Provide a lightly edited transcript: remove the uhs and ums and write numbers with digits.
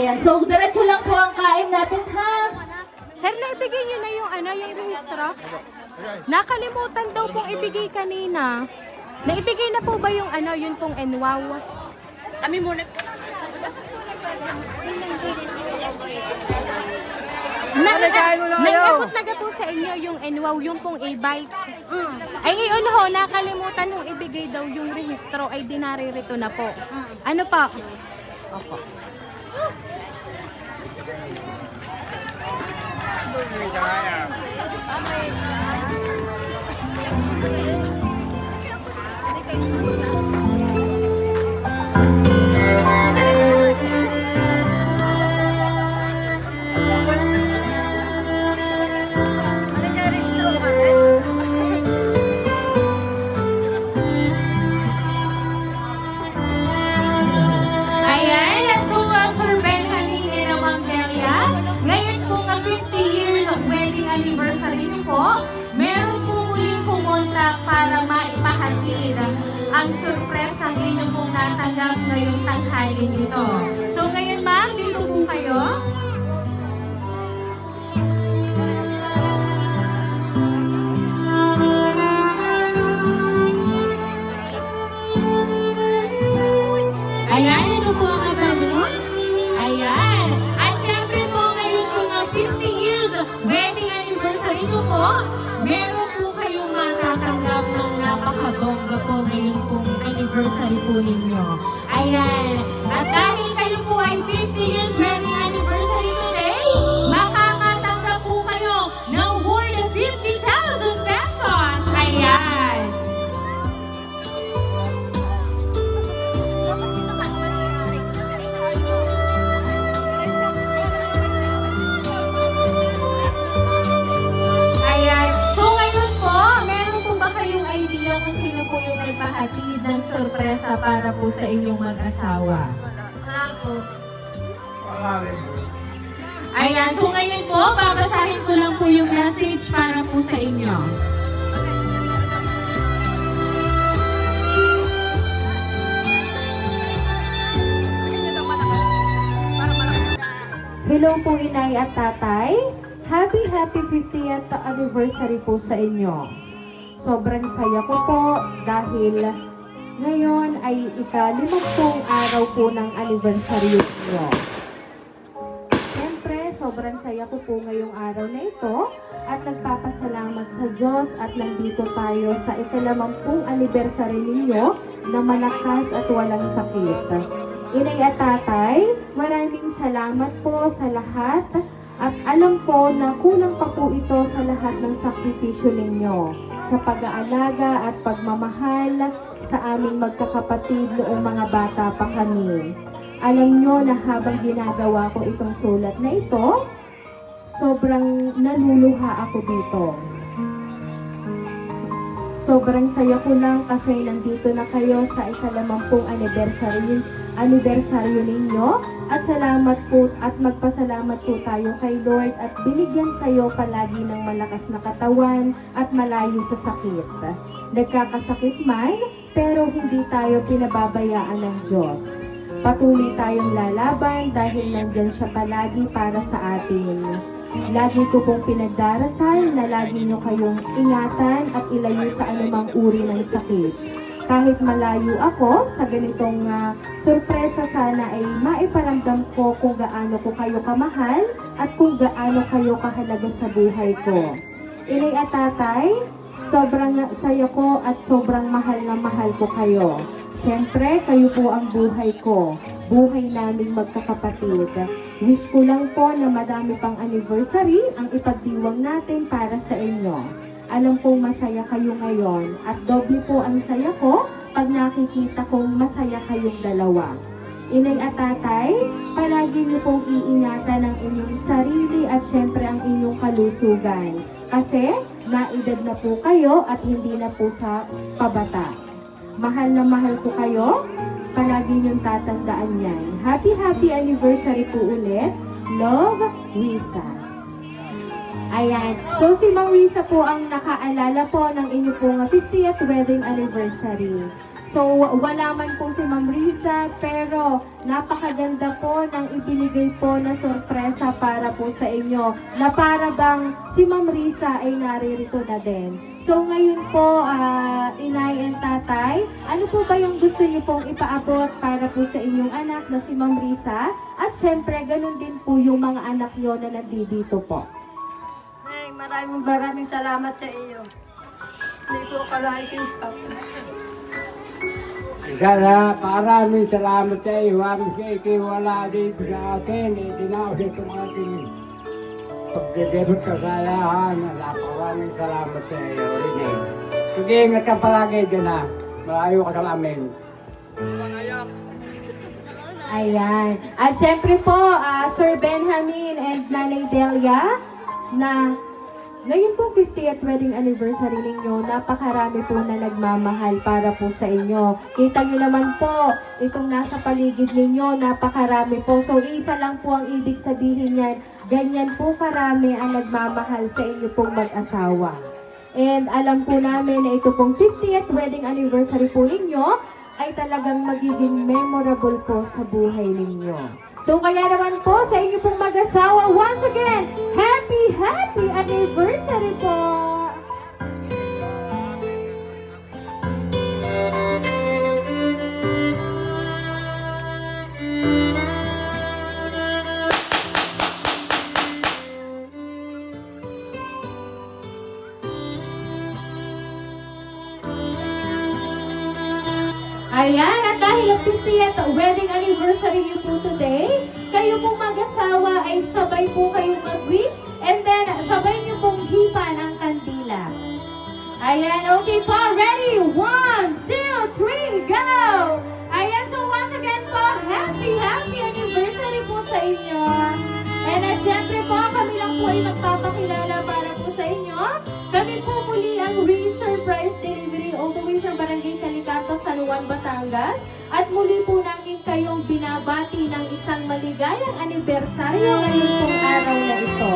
Ayan, so diretso lang po ang kain natin ha. Sir, naibigay niyo na yung yung rehistro? Nakalimutan daw pong ibigay kanina. Naibigay na po ba yung yun pong NWOW? Kami muna. Nag-abot na po sa inyo yung NWOW, yung pong e-bike. Ay ngayon ho, nakalimutan nung ibigay daw yung rehistro ay dinaririto na po. Ano pa? Opo. Anniversary niyo po, meron po muling pumunta para maipahatid ang sorpresang inyong pong natanggap ngayong tanghalin nito. So ngayon ma'am, dito po kayo. Ayan, ito po ang balloons. Ayan. At syempre po ngayon po nga 50 years wedding anniversary ko po, meron po kayong matatanggap ng napakabongga po ngayon pong anniversary po ninyo. Ayan. At dahil kayo po ay 50 years wedding anniversary today, makakatanggap po kayo ng worth of 50,000 pesos. Ayan. Kung sino po yung may pahatid ng sorpresa para po sa inyong mag-asawa. Ayan, so ngayon po, babasahin ko lang po yung message para po sa inyo. Hello po inay at tatay. Happy 50th anniversary po sa inyo. Sobrang saya ko po dahil ngayon ay ika-50 araw po ng anniversary nyo. Siyempre, sobrang saya ko po ngayong araw na ito at nagpapasalamat sa Diyos at nandito tayo sa ika-50 anniversary ninyo na malakas at walang sakit. Inay at tatay, maraming salamat po sa lahat at alam ko na kulang pa po ito sa lahat ng sakripisyo ninyo sa pag-aalaga at pagmamahal sa aming magkakapatid noong mga bata pa kami. Alam nyo na habang ginagawa ko itong sulat na ito, sobrang naluluha ako dito. Sobrang saya ko lang kasi nandito na kayo sa ika-50 anniversary ninyo at salamat po at magpasalamat po tayo kay Lord at binigyan kayo palagi ng malakas na katawan at malayo sa sakit. Nagkakasakit man, pero hindi tayo pinababayaan ng Diyos. Patuloy tayong lalaban dahil nandyan siya palagi para sa atin. Lagi ko pong pinagdarasal na lagi nyo kayong ingatan at ilayo sa anumang uri ng sakit. Kahit malayo ako sa ganitong sorpresa, sana ay maiparamdam ko kung gaano ko kayo kamahal at kung gaano kayo kahalaga sa buhay ko. Inay at tatay, sobrang saya ko at sobrang mahal na mahal ko kayo. Siyempre, kayo po ang buhay ko, buhay naming magkakapatid. Wish ko lang po na madami pang anniversary ang ipagdiwang natin para sa inyo. Alam kong masaya kayo ngayon at doble po ang saya ko pag nakikita kong masaya kayong dalawa. Inay at tatay, palagi niyo pong iingatan ang inyong sarili at syempre ang inyong kalusugan. Kasi naedad na po kayo at hindi na po sa pabata. Mahal na mahal ko kayo, palagi niyong tatandaan yan. Happy anniversary po ulit. Love, Risa. Ayan. So si Mang Risa po ang nakaalala po ng inyong pong 50th wedding anniversary. So, wala man po si Ma'am Risa, pero napakaganda po ng ibinigay po na sorpresa para po sa inyo, na para bang si Ma'am Risa ay naririto na din. So, ngayon po, inay and tatay, ano po ba yung gusto niyo pong ipaabot para po sa inyong anak na si Ma'am Risa? At syempre, ganun din po yung mga anak niyo na nandito po. Nay, maraming salamat sa iyo. Hindi ko kalahin pa. Sana maraming salamat sa iyo. Ang ikiwala dito sa atin. Itinaos itong ating pagdidibot kasayahan. Maraming salamat sa iyo. Sige, ingat ka palagi dyan ha. Malayo ka sa amin. Ayan. At syempre po, Sir Benjamin and Nanay Delia, na ngayon po 50th wedding anniversary ninyo, napakarami po na nagmamahal para po sa inyo. Kita nyo naman po, itong nasa paligid ninyo, napakarami po. So isa lang po ang ibig sabihin yan, ganyan po karami ang nagmamahal sa inyo pong mag-asawa. And alam po namin na ito pong 50th wedding anniversary po ninyo, ay talagang magiging memorable po sa buhay ninyo. So kaya naman po sa inyo pong mag-asawa, once again, happy anniversary po! Ayan, at dahil ang 50th wedding anniversary niyo po today, kayo pong mag-asawa ay sabay po kayong mag-wish and then sabay niyo pong hipan ang kandila. Ayan, okay po, ready? 1, 2, 3, go! Ayan, so once again po, happy anniversary po sa inyo. And syempre po, kami lang po ay magpapakilala para po sa inyo. Kami po muli ang Ring Surprise Delivery all the way from Barangay Calicanto, San Juan, Batangas. At muli po namin kayong binabati ng isang maligayang anibersaryo ngayong pong araw na ito.